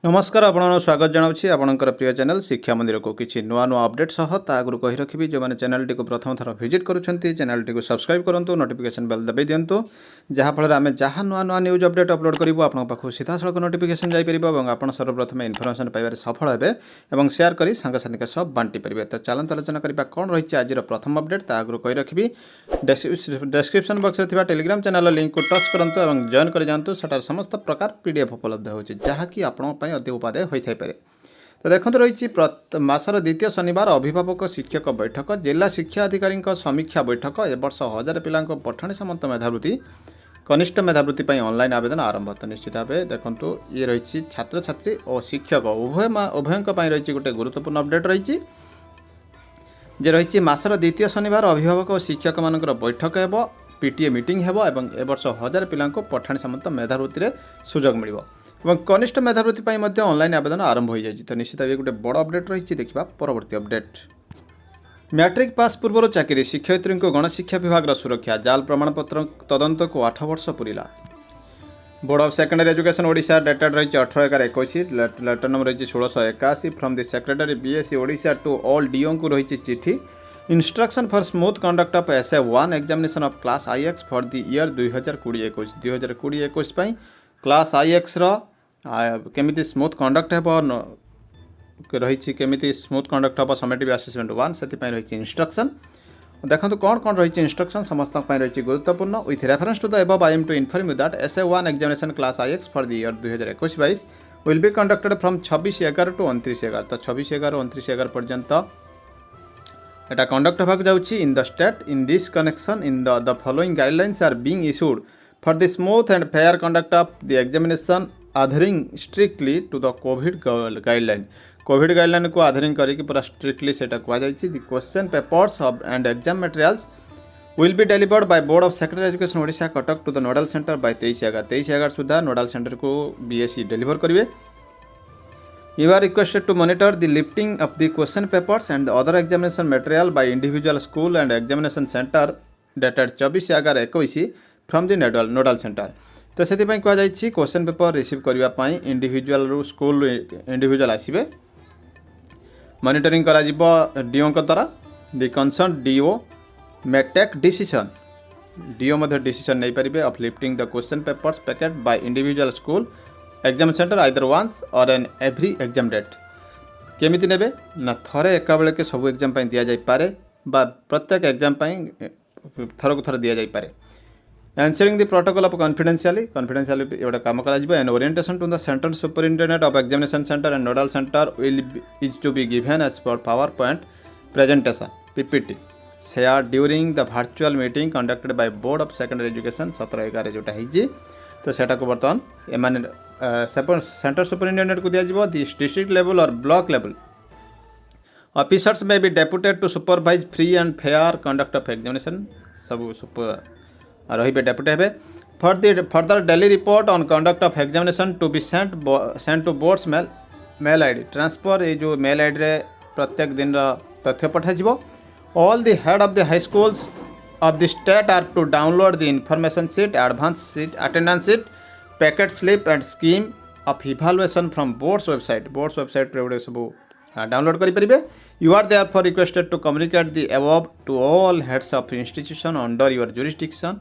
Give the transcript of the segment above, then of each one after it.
नमस्कार आपन स्वागत जनावछि आपनकर प्रिय चैनल शिक्षा मंदिर को किछि नुआ नुआ अपडेट सह ता आगु कहि रखिबि जो माने चैनल टी को प्रथम थर विजिट करूछंती चैनल टी को सब्सक्राइब करंतु नोटिफिकेशन बेल दबाइ दियंतु जहा फल आमे जहा नुआ नुआ न्यूज अपडेट अपलोड करिवो आपन पाखु सीधा सळक नोटिफिकेशन जाई परिबो एवं आपन सर्वप्रथम इन्फॉर्मेशन पाइबारे सफल हेबे एवं शेयर करी संग साथी के सब बांटी परिबे। तो चलन आलोचना करिबा कोन रहिछि आजिर प्रथम अपडेट ता आगु कहि रखिबि डिस्क्रिप्शन बॉक्स रे थिबा टेलीग्राम चैनल लिंक को टच करंतु एवं जॉइन करि जानतु सटार समस्त प्रकार पीडीएफ उपलब्ध होछि जहा कि आपन पय अति उपादेय होई थाइपारे। तो देखते रही मासर द्वितीय शनिवार अभिभावक शिक्षक बैठक जिला शिक्षा अधिकारी समीक्षा बैठक ए वर्ष 1000 पिला पठन सामंत मेधावृत्ति कनिष्ठ मेधावृत्ति पर ऑनलाइन आवेदन आरंभ। तो निश्चित भाव देखो ये रही छात्र छात्री और शिक्षक उभय रही गोटे गुरुत्वपूर्ण अपडेट रही जे रही मासर द्वितीय शनिवार अभिभावक और शिक्षक मान बैठक हेब पीटीए मीटिंग हेब एवं ए वर्ष 1000 पिला पठन सामंत मेधावृत्ति सुजोग मिलिबो एवं कनिष्ठ मेधावृत्ति पर मध्य ऑनलाइन आवेदन आरंभ हो जाए। तो निश्चित भाव गोटे बड़ अपडेट रही देखा परवर्ती अपडेट। मैट्रिक पास पूर्व चाकरी शिक्षयित्री को गणशिक्षा विभाग सुरक्षा जाल प्रमाणपत्र तदंत को 8 वर्ष पूरा। Board of secondary education Odisha dated रही 18/11/21 लेटर नंबर रही 1681 from the secretary BSC Odisha to all DO को रही चिठी instruction for smooth conduct of SA1 examination of class IX for the year 2020-21 class IX केमिति स्मूथ कंडक्ट रही केमिति smooth conduct हम summative assessment 1 से रही इंस्ट्रक्शन देखो कौन कौन रही इंस्ट्रक्शन समस्त रही गुरुत्वपूर्ण with reference to the above I am to inform you that SA1 examination class IX for the year 2021-22 will be conducted from 26/11 to 29/11। तो 26/11 29/11 पर्यंत एटा कंडक्ट होगा जाउछि in the state in this connection in the following guidelines are being issued for the smooth and fair conduct of the examination adhering strictly to the COVID guideline। COVID guideline को आधरिंग करके पूरा strictly सेटा कह जाइछि। The question papers and exam materials will be delivered by board of secondary education Odisha Cuttack to the nodal centre by 23/11 सुधा nodal centre को BSC deliver करेंगे। You are requested to monitor the lifting of the question papers and other examination material by individual school and examination centre dated 24/11/21 from the nodal centre. तो से कहुई question paper receive करने individual रू school individual आसवे monitoring करा DO द्वारा the concern DO may take decision DO decision नहीं पारे of lifting the question papers packet by individual school exam centre either once or on every exam date केमिति नेबे ना थरे एका बेले के सब एग्जाम दि जाए बा प्रत्येक एग्जाम थर को थर दि जाए। Ensuring the protocol of confidentiality एवं काम करा and orientation to the central superintendent of examination center and nodal center is to be given as per PowerPoint presentation PPT shared during the virtual meeting conducted by board of secondary education 17/11 जोटा है तो सेटा को बर्तमान एमाने centre superintendent को दिया जिवो द डिस्ट्रिक्ट लेवल और block level officers may be deputed to supervise free and fair conduct of examination सब रही डेपुटी हे further daily report on conduct of examination to be sent to boards mail ID transfer ये जो mail ID रे प्रत्येक दिन तथ्य पठाଯିवो। All the head of the high schools of the state are to download the information sheet advance sheet attendance sheet packet slip and scheme of evaluation from boards website रे सब download करें। You are therefore requested to communicate the above to all heads of institution under your jurisdiction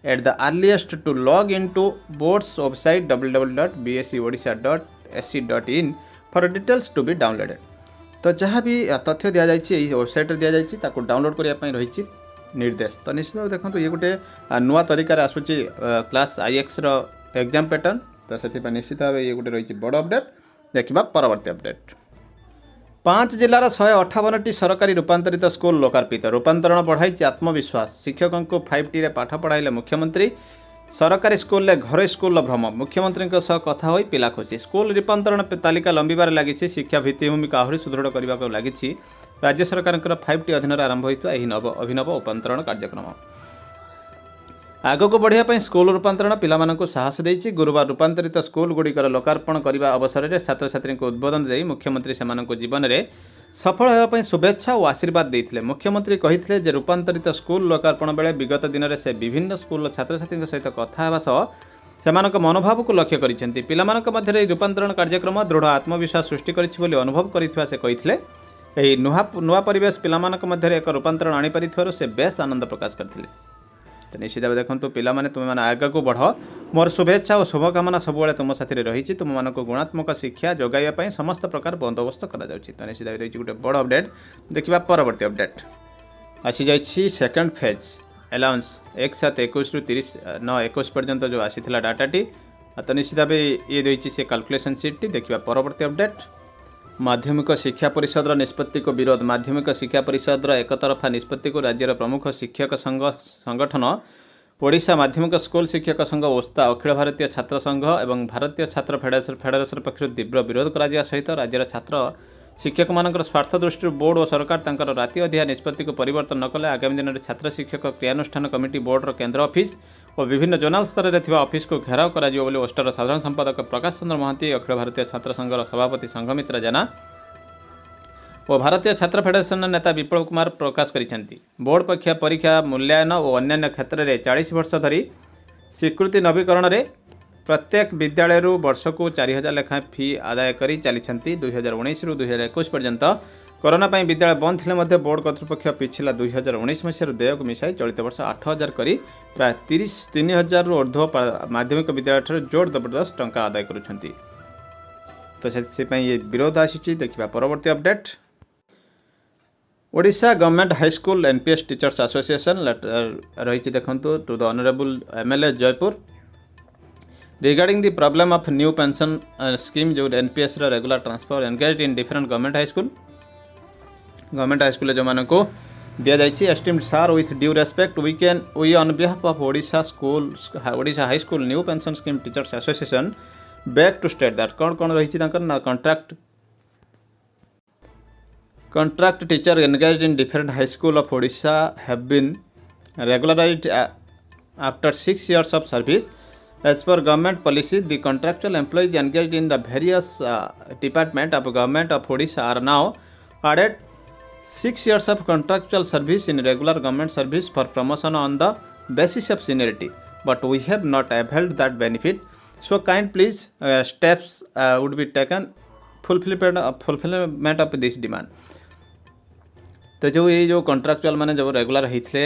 at the earliest to log into board's website www.bscodisha.sc.in for details to be downloaded। तो जहाँ भी तथ्य दि जाए website दि जाए download करने रही निर्देश। तो निश्चित भाव देखो ये गोटे नुआ तरीकार आसूँ क्लास IX एग्जाम पैटर्न। तो से निश्चित भाव ये गोटे रही बड़ अपडेट। देखा परवर्ती अपडेट। 5 जिलार 158टी सरकारी रूपांतरित स्कूल लोकार्पित रूपांतरण बढ़ाई आत्मविश्वास शिक्षकों को 5T रे पाठ पढ़ाइले मुख्यमंत्री सरकारी स्कूल घर स्कूल भ्रम मुख्यमंत्री कथा हो पिला खुशी स्कूल रूपांतरण तालिका लंबिबार लगी शिक्षा भित्तिभूमि आहरी सुदृढ़ करने को लगी राज्य सरकार 5T अधीन आरंभ होता अभिनव रूपांतरण कार्यक्रम आग को बढ़िया स्कूल रूपांतरण पिलामानंकु साहस देइछि। गुरुवार रूपांतरित स्कूल गुड़िकर लोकार्पण करने अवसर में छात्र छात्री को उद्बोधन दे मुख्यमंत्री सेमानंकु जीवन में सफल होगापी शुभेच्छा और आशीर्वाद देते। मुख्यमंत्री कही रूपांतरित स्कूल लोकार्पण बेले विगत दिन में से विभिन्न स्कूल छात्र छात्री सहित कथा सह ସେମାନଙ୍କ ମନୋଭାବକୁ ଲକ୍ଷ୍ୟ କରିଛନ୍ତି। ପିଲାମାନଙ୍କ ମଧ୍ୟରେ ଏହି ରୂପାନ୍ତରଣ କାର୍ଯ୍ୟକ୍ରମ ଦୃଢ଼ ଆତ୍ମବିଶ୍ୱାସ ସୃଷ୍ଟି କରିଛି ବୋଲି ଅନୁଭବ କରିଥିବା ସେ କହିଥିଲେ। ଏହି ନୂଆ ପରିବେଶ ପିଲାମାନଙ୍କ ମଧ୍ୟରେ ଏକ ରୂପାନ୍ତରଣ ଆଣିପାରିଥିବାରୁ ସେ ବେଶ୍ ଆନନ୍ଦ ପ୍ରକାଶ କରିଥିଲେ। ତ ନିଶ୍ଚିତ ଭାବେ ଦେଖନ୍ତୁ ପିଲାମାନେ ତୁମେମାନେ ଆଗକୁ ବଢ଼, ମୋର ଶୁଭେଚ୍ଛା ଓ ଶୁଭକାମନା ସବୁବେଳେ ତୁମ ସାଥିରେ ରହିଛି। ତୁମମାନଙ୍କୁ ଗୁଣାତ୍ମକ ଶିକ୍ଷା ଯୋଗାଇବା ପାଇଁ ସମସ୍ତ ପ୍ରକାର ବନ୍ଦୋବସ୍ତ କରାଯାଉଛି। ତ ନିଶ୍ଚିତ ଭାବେ ରହିଛି ଗୋଟେ ବଡ଼ ଅପଡେଟ୍। ଦେଖିବା ପରବର୍ତ୍ତୀ ଅପଡେଟ୍ ଆସିଯାଇଛି ସେକେଣ୍ଡ ଫେଜ୍ ଆଲାଉନ୍ସ 1/7/21 पर्यंत जो आसीथिला डाटाटी। तो निश्चित भाव ये रही से कैलकुलेशन सीट टी। देखिए परवर्ती अपडेट माध्यमिक शिक्षा परिषद निष्पत्ति को विरोध। माध्यमिक शिक्षा परिषद एकतरफा निष्पत्ति को राज्यर प्रमुख शिक्षक संगठन ओडिशा माध्यमिक स्कूल शिक्षक संघ ओस्ता अखिल भारतीय छात्र संघ और भारतीय छात्र फेडरेशन पक्षर तीव्र विरोध करा सहित राज्यर छात्र शिक्षक मानकर स्वार्थ दृष्टि बोर्ड और सरकार तंकर राति अधिया निष्पत्ति को परिवर्तन न कले आगामी दिन में छात्र शिक्षक क्रियानुष्ठान कमिटी बोर्डर केन्द्र ऑफिस और विभिन्न जोनाल स्तर में ऑफिस को घेराव कर ओस्टर साधारण संपादक प्रकाश चंद्र महांती अखिल भारतीय छात्र संघर सभापति संघमित्रा जेना और भारतीय छात्र फेडरेशन नेता विप्लव कुमार प्रकाश करिसेंती। बोर्ड परीक्षा मूल्यांकन और अन्य क्षेत्र में 40 वर्ष धरी स्वीकृति नवीकरण में प्रत्येक विद्यालय वर्ष को 4000 लेखाएं फी आदाय करी चली 2019 रु 2021 पर्यंत। कोरोना पर विद्यालय बंद थे बोर्ड कर्तृपक्ष पिछला 2019 मसीह देय को मिसाई चलित वर्ष 8000 करी प्राय 30,000 रु ऊर्ध्व माध्यमिक विद्यालय जोर जबरदस्त टंका आदाय करुछंती। तो से ये विरोध आसी। देखिए परवर्ती update Odisha government high school NPS teachers association letter रही देखंतु to the honourable MLA Jeypore regarding the problem of new pension scheme जो NPS regular transfer engaged in different government high school जो मान को दिया जाइए। Esteemed sir with due respect we on behalf of Odisha high school new pension scheme teachers association back to state that कौन रही ना contract teacher engaged in different high school of Odisha have been regularized after 6 years of service. As per government policy, the contractual employees engaged in the various department of government of Odisha are now added 6 years of contractual service in regular government service for promotion on the basis of seniority. But we have not availed that benefit. So kind please steps would be taken fulfillment of this demand. तो जो ये जो contractual माने जो regular होते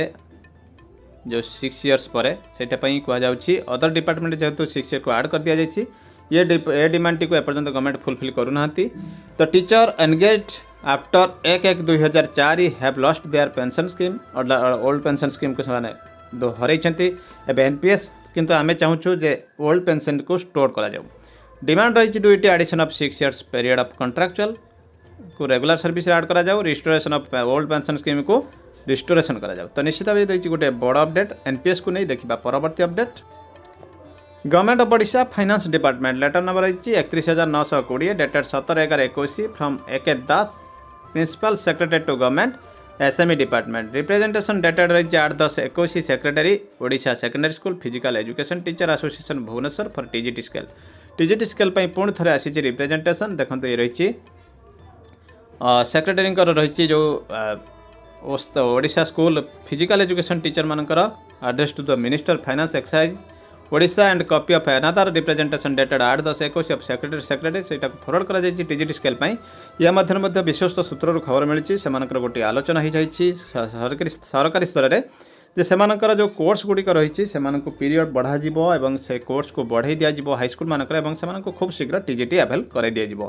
जो 6 years पर से कहुच्छी अदर डिपार्टमेंट जेहेतु 6 ईयर को ऐड कर दि जाइए ये डिमांड टी को एपर्यंत गवर्नमेंट फुलफिल करूना। तो teacher engage after 1/1/2004 have lost their pension scheme old pension scheme को से हरई एनपीएस किंतु आमे चाहूँ जे ओल्ड पेंशन को स्टोर करा जाऊ। डिमांड रही दुईटी addition of 6 years period of contractual को रेगुलर सर्विस ऐड करा जाऊ restoration of old pension scheme को रिस्टोरेशन करा जाऊ। तो निश्चित भाव देखिए गोटे बड़ अपडेट एनपीएस को नहीं। देखा परवर्ती update government of Odisha finance department letter number रही 31,920 dated 17/11/21 from A K. Das principal secretary to government SME department representation dated रही 8/10/21 secretary Odisha secondary school physical education teacher association Bhubaneswar for TGT scale पुणी थे आसी रिप्रेजेंटेशन। देखो ये रही सेक्रेटरी रही जो Odisha school physical education teacher मानकर address to the minister finance excise Odisha and copy of another representation dated 8/10/21 of secretary से फरवर्ड कर टीजीटी स्केल या मध्य विश्वस्त सूत्रु खबर मिली से गोटे आलोचना हो जाए सरकारी स्तर में जे सेमानकर जो कोर्स गुड़िक रही से पीरियड बढ़ा से कोर्स को बढ़ाई दिज्व हाईस्कल मानक से खूब शीघ्र टीजीटी आवेल कर दिज्व।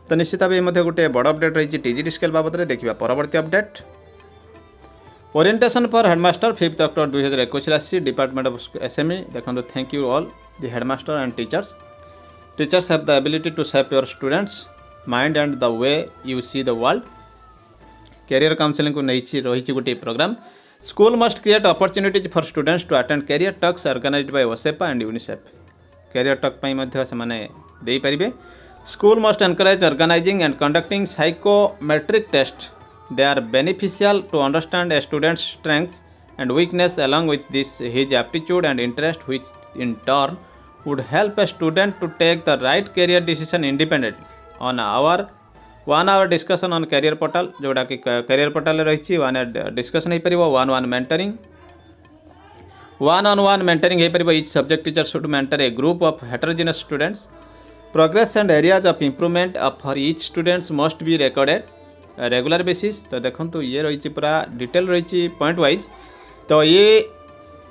तो निश्चित भाव गोटे बड़ अपडेट रही टीजीटी स्केल बाबद में। देखा परवर्ती update orientation for headmaster 5 October 2021 आसी डिपार्टमेंट ऑफ एसएमई। देखो thank you all the headmaster and teachers have the ability to shape your students mind and the way you see the world. Career counselling को नहीं रही गोटे programme school must create opportunities for students to attend career talks organised by OSEPA and UNICEF. Career talk से पारे school must encourage organising and conducting psychometric test they are beneficial to understand a students strengths and weakness along with this his aptitude and interest which in turn would help a student to take the right career decision independently on our 1 hour discussion on career portal जोड़ा कि career portal रही 1 hour discussion हो पार 1-1 mentoring 1-on-1 mentoring हो पार each subject teacher should mentor a group of heterogeneous students progress and areas of improvement for each students must be recorded regular basis. तो देखो ये रही पूरा डिटेल रही पॉइंट वाइज। तो ये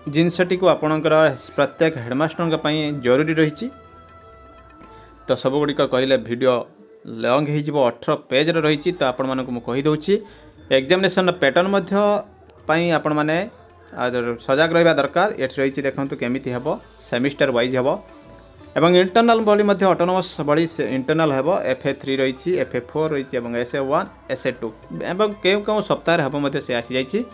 जिनसटी को आपणकर प्रत्येक हेडमास्टर जरूरी रही। तो सब गुड़िक कहले वीडियो लॉन्ग हो 18 पेज रही। तो आपण मानक मु कहि दउछि एग्जामिनेशन पैटर्न आपण माने सजग रहा दरकार। ये रही देखो केमिति हेबो सेमिस्टर वाइज हेबो एवं इंटरनल भली ऑटोनोमस भली इंटरनल हेबो FA3 रही FA4 रही SA1 SA2 एवं केउ सप्ताह हेबो मध्य से आसी जाइछि।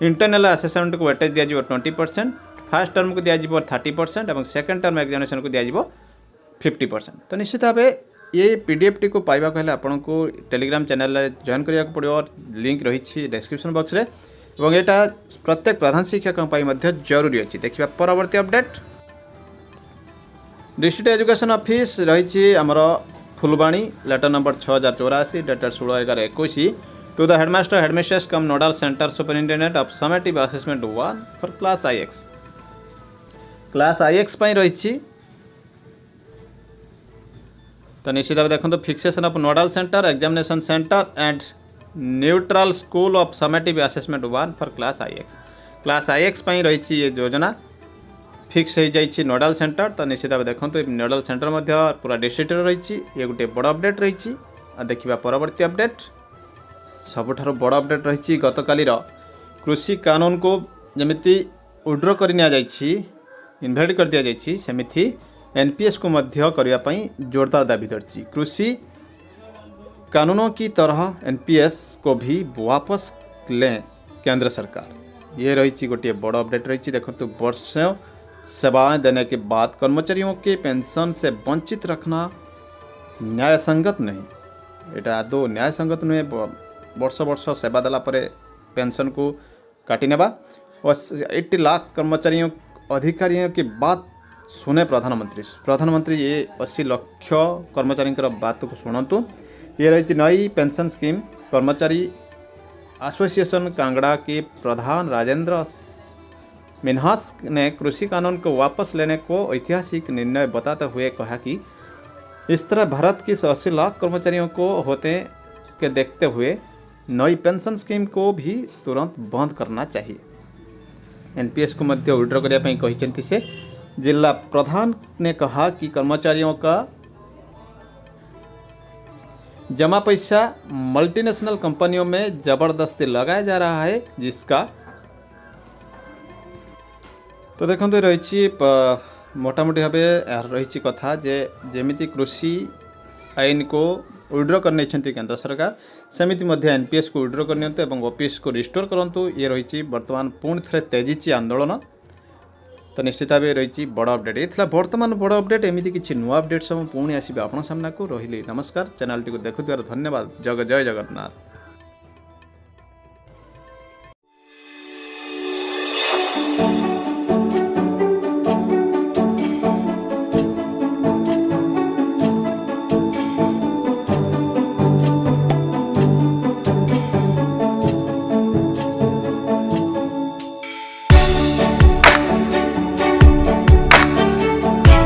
इंटरनल असेसमेंट को वेटेज दिया 20%, फर्स्ट टर्म को दिया 30% और सेकेंड टर्म एग्जामिनेशन को दिया 50%। तो निश्चित भाव ये PDF टी को पाइबा कहले आपन को टेलीग्राम चैनल जॉइन करिया पड़ो। लिंक रही डिस्क्रिप्शन बॉक्स रे एवं एटा प्रत्येक प्रधान शिक्षक जरूरी अच्छी। देखिए परवर्ती अपडेट डिस्ट्रिक्ट एजुकेशन ऑफिस रही आमर Phulbani letter number 6084 dated 16/11/21 to the headmaster headmistress cum nodal centre superintendent of summative assessment 1 for class IX। Class IX रही। तो निश्चित भाव देखो fixation of nodal centre examination centre and neutral school of summative assessment 1 for class IX। Class IX रही ये योजना fix हो जाइए नोडल सेंटर। तो निश्चित भाव देखो नोडल सेंटर पूरा डिस्ट्रिक्ट रही। ये गोटे बड़ अपडेट रही। देखा परवर्ती अपडेट सबुठार बड़ अपडेट रही गतकालीर कृषि कानून को जमीती विड्रॉ कर इनवैलिड कर दि जाइए सेमिथि NPS को मध्य करने जोरदार दाबी धरती। कृषि कानूनों की तरह NPS को भी वापस लें केंद्र सरकार। ये रही गोटे बड़ अपडेट रही। देखो वर्षों सेवाएं देने के बाद कर्मचारियों के पेंशन से वंचित रखना न्याय संगत नहीं। एटा आदौ न्याय संगत नुहे। वर्ष वर्ष सेवा देला परे पेंशन को काटी नेबा और 80 लाख कर्मचारियों अधिकारियों की बात सुने प्रधानमंत्री ये 80 लाख कर्मचारी बात को शुणु। ये रही नई पेंशन स्कीम। कर्मचारी एसोसिएशन कांगड़ा के प्रधान राजेंद्र मिन्हास ने कृषि कानून को वापस लेने को ऐतिहासिक निर्णय बताते हुए कहा कि इस तरह भारत की 80 लाख कर्मचारियों को होते के देखते हुए नई पेंशन स्कीम को भी तुरंत बंद करना चाहिए। NPS को मध्य विड्रॉ करने कहते से जिला प्रधान ने कहा कि कर्मचारियों का जमा पैसा मल्टीनेशनल कंपनियों में जबरदस्ती लगाया जा रहा है जिसका। तो देखो रही मोटामोटी भाव रही कथा जे जेमिति कृषि आईन को विड्रॉ करने केंद्र सरकार सेमिति NPS को विड्रॉ करनी ऑफिस को रिस्टोर करूँ। ये रही बर्तमान पुणी थे तेजी आंदोलन। तो निश्चित भाव रही बड़ अपडेट। ये बर्तमान बड़ अपडेट एमती किसी नुआ अपडेट सब पुणी आसवे आप सामना को रही। नमस्कार। चैनल टी देखुवार धन्यवाद। जय जगन्नाथ।